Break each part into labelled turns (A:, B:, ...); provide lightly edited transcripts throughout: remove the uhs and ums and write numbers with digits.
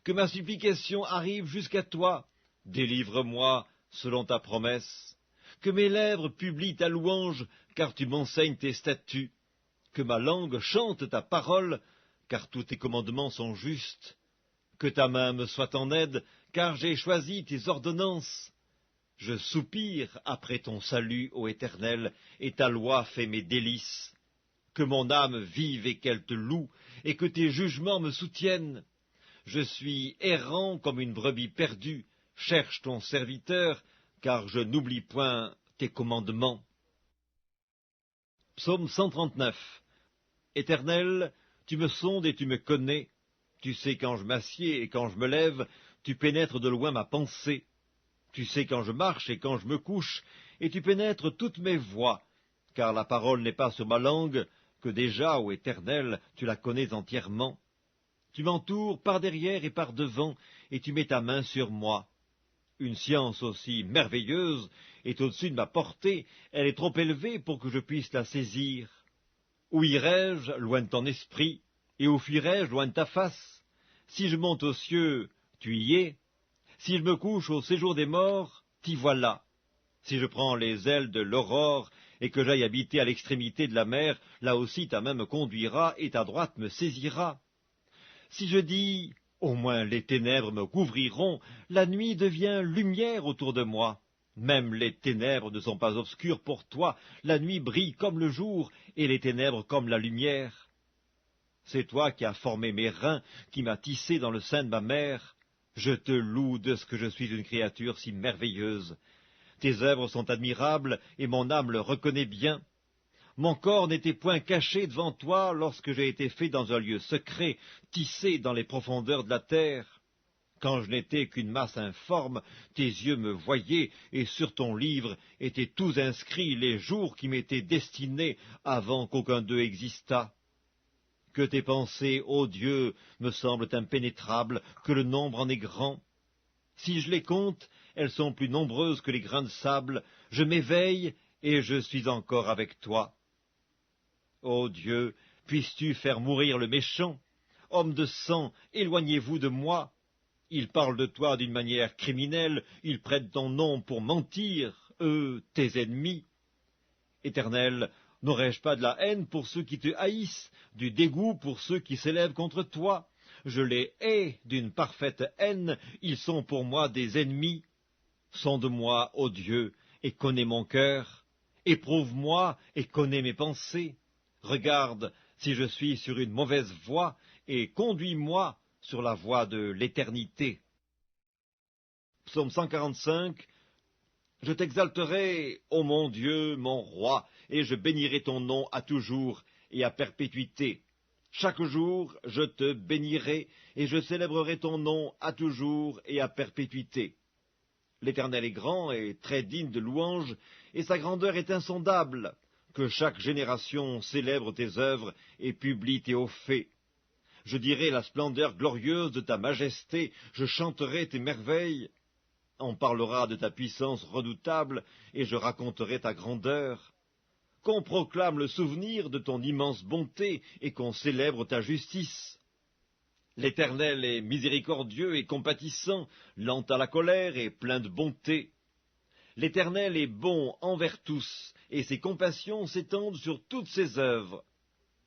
A: que ma supplication arrive jusqu'à toi. Délivre-moi selon ta promesse. Que mes lèvres publient ta louange, car tu m'enseignes tes statuts. Que ma langue chante ta parole, car tous tes commandements sont justes. Que ta main me soit en aide, car j'ai choisi tes ordonnances. Je soupire après ton salut, ô Éternel, et ta loi fait mes délices. Que mon âme vive et qu'elle te loue, et que tes jugements me soutiennent. Je suis errant comme une brebis perdue, cherche ton serviteur, car je n'oublie point tes commandements. Psaume 139. Éternel, tu me sondes et tu me connais. Tu sais quand je m'assieds et quand je me lève, tu pénètres de loin ma pensée. Tu sais quand je marche et quand je me couche, et tu pénètres toutes mes voies, car la parole n'est pas sur ma langue, que déjà, ô Éternel, tu la connais entièrement. Tu m'entoures par derrière et par devant, et tu mets ta main sur moi. Une science aussi merveilleuse est au-dessus de ma portée, elle est trop élevée pour que je puisse la saisir. Où irai-je loin de ton esprit, et où fuirai-je loin de ta face? Si je monte aux cieux, tu y es. Si je me couche au séjour des morts, t'y voilà. Si je prends les ailes de l'aurore, et que j'aille habiter à l'extrémité de la mer, là aussi ta main me conduira, et ta droite me saisira. Si je dis, au moins les ténèbres me couvriront, la nuit devient lumière autour de moi. Même les ténèbres ne sont pas obscures pour toi, la nuit brille comme le jour, et les ténèbres comme la lumière. C'est toi qui as formé mes reins, qui m'as tissé dans le sein de ma mère. Je te loue de ce que je suis une créature si merveilleuse. Tes œuvres sont admirables, et mon âme le reconnaît bien. Mon corps n'était point caché devant toi lorsque j'ai été fait dans un lieu secret, tissé dans les profondeurs de la terre. Quand je n'étais qu'une masse informe, tes yeux me voyaient, et sur ton livre étaient tous inscrits les jours qui m'étaient destinés avant qu'aucun d'eux existât. Que tes pensées, ô Dieu, me semblent impénétrables, que le nombre en est grand. Si je les compte, elles sont plus nombreuses que les grains de sable. Je m'éveille, et je suis encore avec toi. Ô Dieu, puisses-tu faire mourir le méchant? Homme de sang, éloignez-vous de moi. Ils parlent de toi d'une manière criminelle, ils prêtent ton nom pour mentir, eux, tes ennemis. Éternel, n'aurais-je pas de la haine pour ceux qui te haïssent, du dégoût pour ceux qui s'élèvent contre toi? Je les hais d'une parfaite haine, ils sont pour moi des ennemis. Sonde-moi, ô Dieu, et connais mon cœur. Éprouve-moi et connais mes pensées. Regarde si je suis sur une mauvaise voie, et conduis-moi sur la voie de l'éternité. Psaume 145. Je t'exalterai, ô mon Dieu, mon roi, et je bénirai ton nom à toujours et à perpétuité. Chaque jour, je te bénirai, et je célébrerai ton nom à toujours et à perpétuité. L'Éternel est grand et très digne de louange, et sa grandeur est insondable. Que chaque génération célèbre tes œuvres et publie tes hauts faits. Je dirai la splendeur glorieuse de ta majesté, je chanterai tes merveilles. On parlera de ta puissance redoutable, et je raconterai ta grandeur. Qu'on proclame le souvenir de ton immense bonté, et qu'on célèbre ta justice. L'Éternel est miséricordieux et compatissant, lent à la colère et plein de bonté. L'Éternel est bon envers tous, et ses compassions s'étendent sur toutes ses œuvres.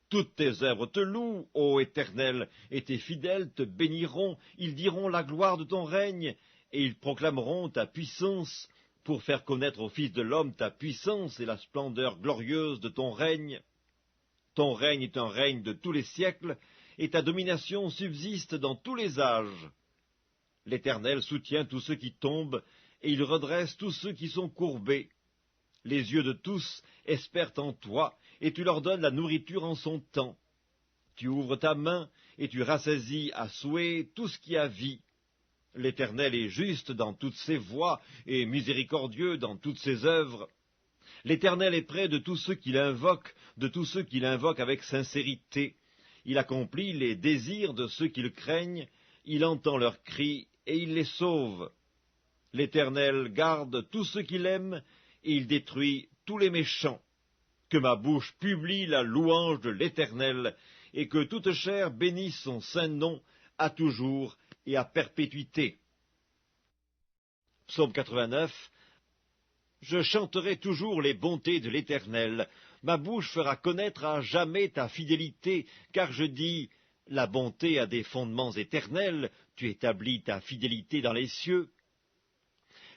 A: Toutes tes œuvres te louent, ô Éternel, et tes fidèles te béniront, ils diront la gloire de ton règne, et ils proclameront ta puissance, pour faire connaître aux fils de l'homme ta puissance et la splendeur glorieuse de ton règne. Ton règne est un règne de tous les siècles, et ta domination subsiste dans tous les âges. L'Éternel soutient tous ceux qui tombent, et il redresse tous ceux qui sont courbés. Les yeux de tous espèrent en toi, et tu leur donnes la nourriture en son temps. Tu ouvres ta main, et tu rassasies à souhait tout ce qui a vie. L'Éternel est juste dans toutes ses voies, et miséricordieux dans toutes ses œuvres. L'Éternel est près de tous ceux qui l'invoquent, de tous ceux qui l'invoquent avec sincérité. Il accomplit les désirs de ceux qui le craignent, il entend leurs cris, et il les sauve. L'Éternel garde tous ceux qui l'aiment, et il détruit tous les méchants. Que ma bouche publie la louange de l'Éternel, et que toute chair bénisse son saint nom, à toujours et à perpétuité. Psaume 89. Je chanterai toujours les bontés de l'Éternel. Ma bouche fera connaître à jamais ta fidélité, car je dis, la bonté a des fondements éternels, tu établis ta fidélité dans les cieux.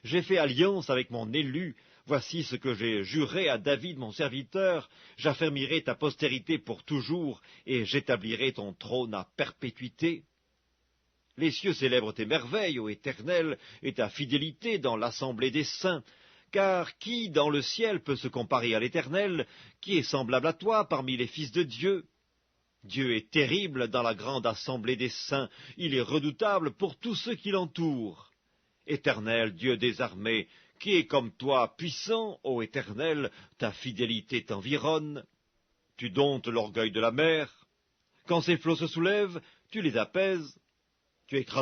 A: J'ai fait alliance avec mon élu, voici ce que j'ai juré à David mon serviteur, j'affermirai ta postérité pour toujours, et j'établirai ton trône à perpétuité. Les cieux célèbrent tes merveilles, ô Éternel, et ta fidélité dans l'assemblée des saints. Car qui dans le ciel peut se comparer à l'Éternel, qui est semblable à toi parmi les fils de Dieu? Dieu est terrible dans la grande assemblée des saints, il est redoutable pour tous ceux qui l'entourent. Éternel, Dieu des armées, qui est comme toi, puissant, ô Éternel, ta fidélité t'environne. Tu domptes l'orgueil de la mer. Quand ses flots se soulèvent, tu les apaises. Tu écrases